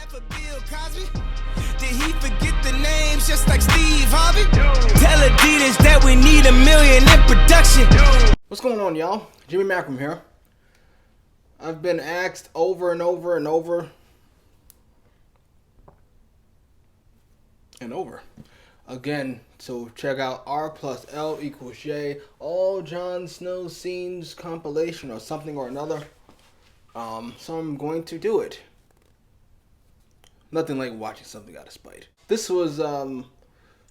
life of Bill Cosby? Did he forget the names just like Steve Harvey? Tell Adidas that we need $1 million in production. What's going on, y'all? Jimmy Macram here. I've been asked over and over and over and over again to check out R plus L equals J, all Jon Snow scenes compilation or something or another. So I'm going to do it. Nothing like watching something out of spite. This was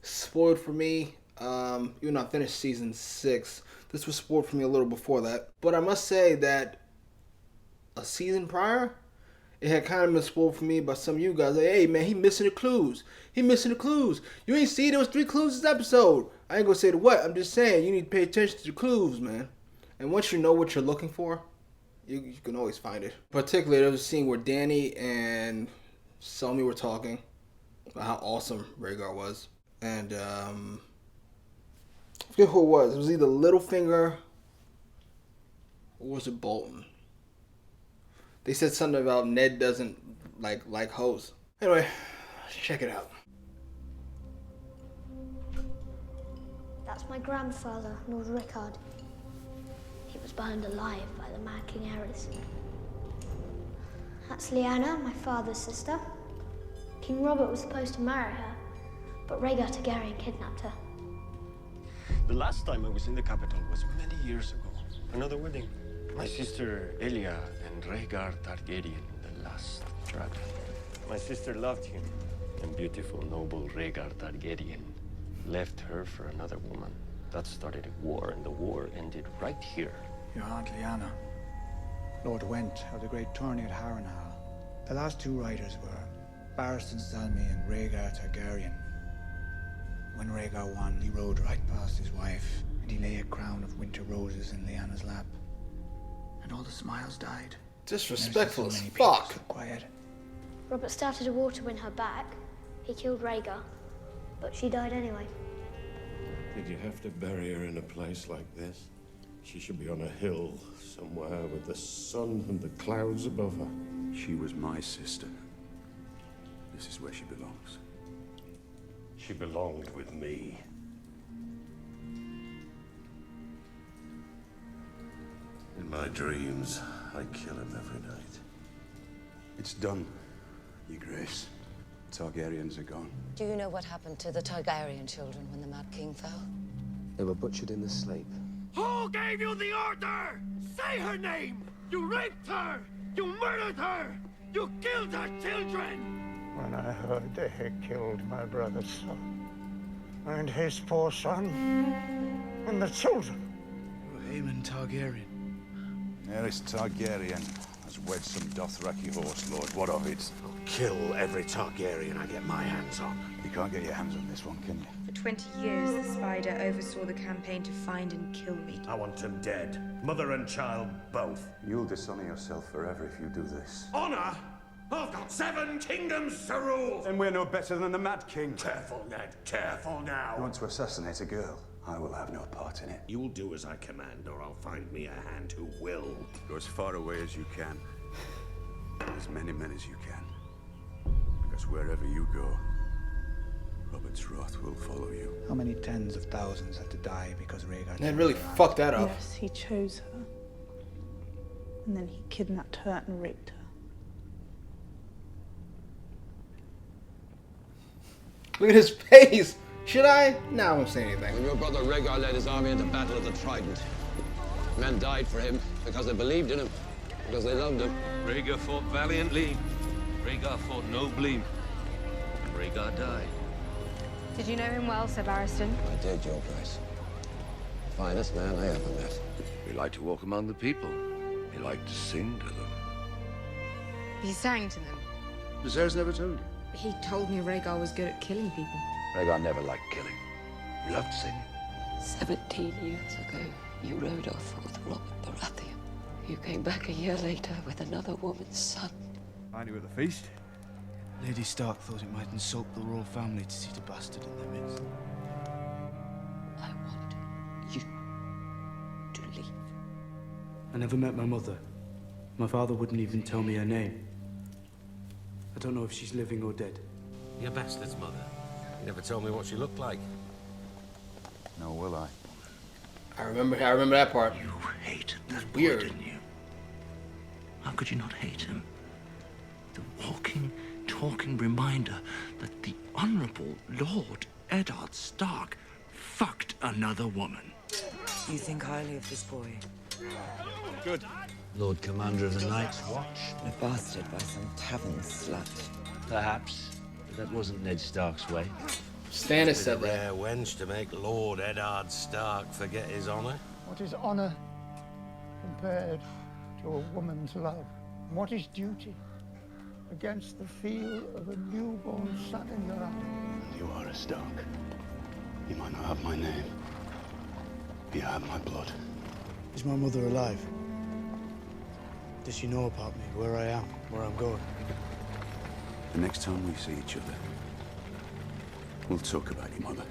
spoiled for me. Even though I finished season 6, this was spoiled for me a little before that. But I must say that a season prior, it had kind of been spoiled for me by some of you guys. Like, hey man, he missing the clues. He missing the clues. You ain't see there was 3 clues this episode. I ain't gonna say the what. I'm just saying you need to pay attention to the clues, man. And once you know what you're looking for, you can always find it. Particularly, there was a scene where Danny and Selmy were talking about how awesome Rhaegar was. And I forget who it was. It was either Littlefinger or was it Bolton? They said something about Ned doesn't like hoes. Anyway, check it out. That's my grandfather, Lord Rickard. He was burned alive by the Mad King Aerys. That's Lyanna, my father's sister. King Robert was supposed to marry her, but Rhaegar Targaryen kidnapped her. The last time I was in the capital was many years ago. Another wedding. My sister Elia and Rhaegar Targaryen, the last dragon. My sister loved him, and beautiful, noble Rhaegar Targaryen left her for another woman. That started a war, and the war ended right here. Your Aunt Lyanna, Lord Went of the great tourney at Harrenhal. The last 2 riders were Barristan Selmy and Rhaegar Targaryen. When Rhaegar won, he rode right past his wife, and he lay a crown of winter roses in Lyanna's lap. And all the smiles died. Disrespectful as fuck. So quiet. Robert started a war to win her back. He killed Rhaegar, but she died anyway. Did you have to bury her in a place like this? She should be on a hill somewhere with the sun and the clouds above her. She was my sister. This is where she belongs. She belonged with me. In my dreams, I kill him every night. It's done, Your Grace. Targaryens are gone. Do you know what happened to the Targaryen children when the Mad King fell? They were butchered in the sleep. Who gave you the order? Say her name! You raped her! You murdered her! You killed her children! When I heard they had killed my brother's son, and his poor son, and the children. Aemon Targaryen. Aerys Targaryen has wed some Dothraki horse lord. What of it? I'll kill every Targaryen I get my hands on. You can't get your hands on this one, can you? For 20 years, the Spider oversaw the campaign to find and kill me. I want him dead. Mother and child, both. You'll dishonor yourself forever if you do this. Honor? I've got 7 kingdoms to rule! Then we're no better than the Mad King. Careful, Ned. Careful now. You want to assassinate a girl? I will have no part in it. You'll do as I command, or I'll find me a hand who will. Go as far away as you can. As many men as you can. Because wherever you go, Robert's wrath will follow you. How many tens of thousands had to die because Rhaegar... Ned really fucked that up. Yes, he chose her. And then he kidnapped her and raped her. Look at his face. Should I? No, I won't say anything. When your brother Rhaegar led his army into battle at the Trident, men died for him because they believed in him, because they loved him. Rhaegar fought valiantly. Rhaegar fought nobly. And Rhaegar died. Did you know him well, Sir Barristan? I did, Your Grace. The finest man I ever met. He liked to walk among the people. He liked to sing to them. He sang to them. Viserys never told you. He told me Rhaegar was good at killing people. Rhaegar never liked killing. He loved singing. 17 years ago, you rode off with Robert Baratheon. You came back a year later with another woman's son. Find you at the feast? Lady Stark thought it might insult the royal family to see the bastard in their midst. I want you to leave. I never met my mother. My father wouldn't even tell me her name. I don't know if she's living or dead. Your bastard's mother. You never told me what she looked like. No, will I? I remember that part. You hated that boy, Weird. didn't you? How could you not hate him? The walking, talking reminder that the Honorable Lord Eddard Stark fucked another woman. You think highly of this boy? Good. Lord Commander of the Night's Watch. A bastard by some tavern slut. Perhaps, but that wasn't Ned Stark's way. Stannis It's said a that. rare wench to make Lord Eddard Stark forget his honor. What is honor compared to a woman's love? What is duty against the feel of a newborn son in your arms? You are a Stark. You might not have my name. You have my blood. Is my mother alive? Does she know about me, where I am, where I'm going? The next time we see each other, we'll talk about your mother.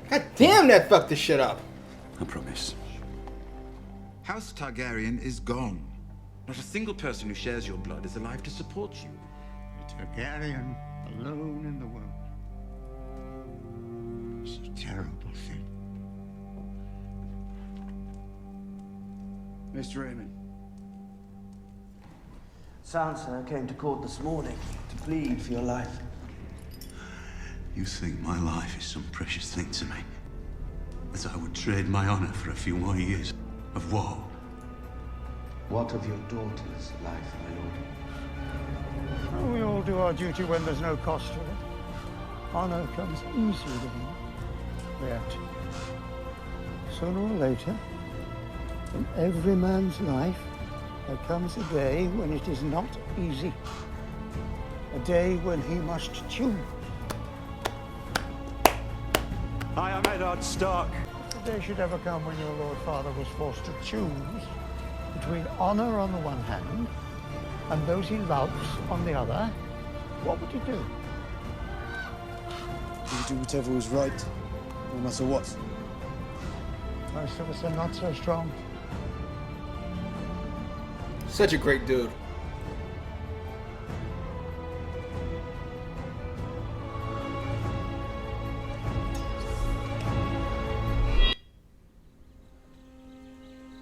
God damn, that fucked this shit up. I promise. House Targaryen is gone. Not a single person who shares your blood is alive to support you. A Targaryen alone in the world. It's a terrible thing. Mr. Raymond. Sansa came to court this morning to plead for your life. You think my life is some precious thing to me? That I would trade my honor for a few more years of woe? What of your daughter's life, my lord? Oh, we all do our duty when there's no cost to it. Honor comes easily to me. Yet, sooner or later, in every man's life, there comes a day when it is not easy. A day when he must choose. I am Eddard Stark. If the day should ever come when your Lord Father was forced to choose between honor on the one hand and those he loves on the other, what would he do? He would do whatever was right, no matter what. Most of us are not so strong. Such a great dude.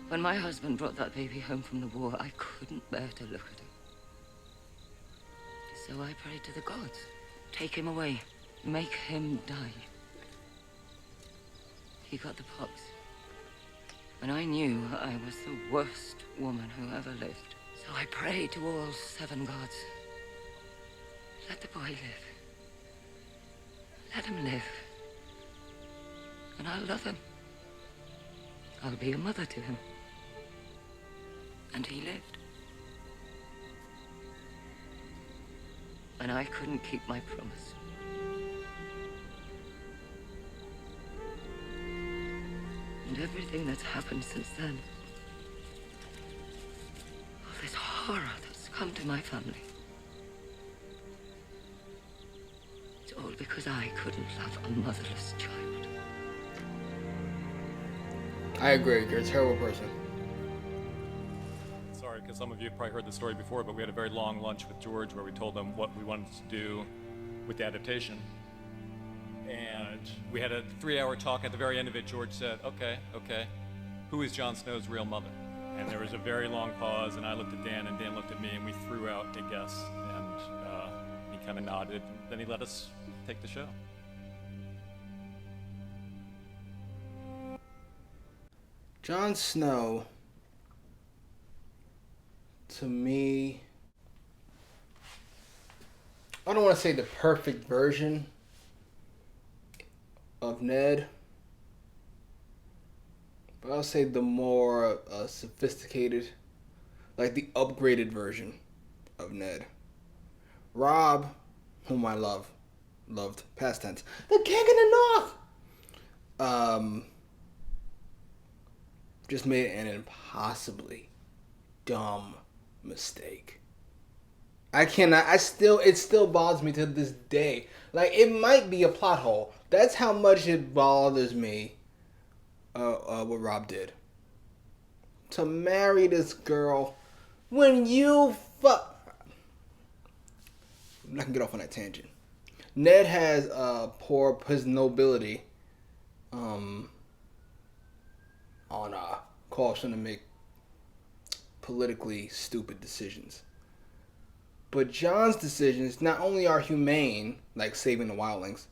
When my husband brought that baby home from the war, I couldn't bear to look at him. So I prayed to the gods. Take him away. Make him die. He got the pox. And I knew I was the worst woman who ever lived. So I prayed to all 7 gods. Let the boy live. Let him live. And I'll love him. I'll be a mother to him. And he lived. And I couldn't keep my promise. And everything that's happened since then, all this horror that's come to my family, it's all because I couldn't love a motherless child. I agree. You're a terrible person. Sorry, because some of you have probably heard the story before, but we had a very long lunch with George where we told him what we wanted to do with the adaptation. And we had a 3-hour talk. At the very end of it, George said, okay, who is Jon Snow's real mother? And there was a very long pause, and I looked at Dan, and Dan looked at me, and we threw out a guess. And he kind of nodded, and then he let us take the show. Jon Snow, to me, I don't want to say the perfect version of Ned, but I'll say the more sophisticated, like the upgraded version of Ned. Robb, whom I loved, past tense, the King of the North, just made an impossibly dumb mistake. It still bothers me to this day. Like, it might be a plot hole. That's how much it bothers me, what Robb did. To marry this girl when you I'm not gonna get off on that tangent. Ned has poured his nobility on caution to make politically stupid decisions. But Jon's decisions not only are humane, like saving the wildlings,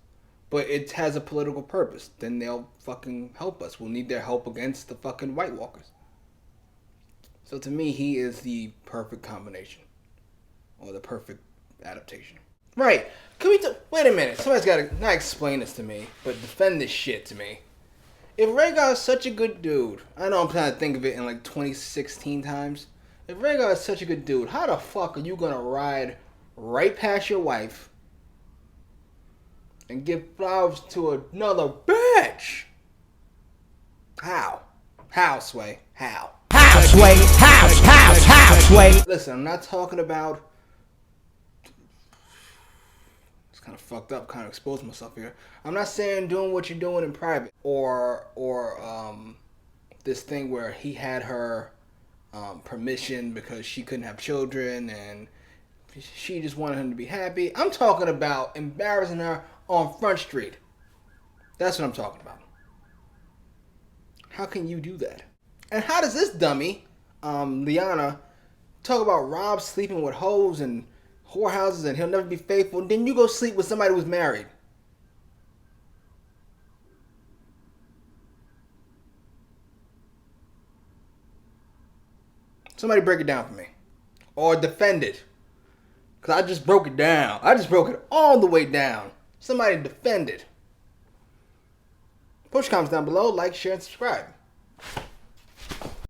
but it has a political purpose. Then they'll fucking help us. We'll need their help against the fucking White Walkers. So to me, he is the perfect combination. Or the perfect adaptation. Right. Can we wait a minute. Somebody's got to not explain this to me, but defend this shit to me. If Rhaegar is such a good dude, I know I'm trying to think of it in like 2016 times. If Rhaegar is such a good dude, how the fuck are you going to ride right past your wife and give flowers to another bitch? How? How, Sway? How? How, Sway? How, Sway? Listen, I'm not talking about... It's kind of fucked up, kind of exposed myself here. I'm not saying doing what you're doing in private. Or this thing where he had her permission because she couldn't have children and she just wanted him to be happy. I'm talking about embarrassing her on Front Street. That's what I'm talking about. How can you do that? And how does this dummy, Lyanna, talk about Rob sleeping with hoes and whorehouses and he'll never be faithful, then you go sleep with somebody who's married? Somebody break it down for me. Or defend it. Because I just broke it down. I just broke it all the way down. Somebody defend it. Post your comments down below. Like, share, and subscribe.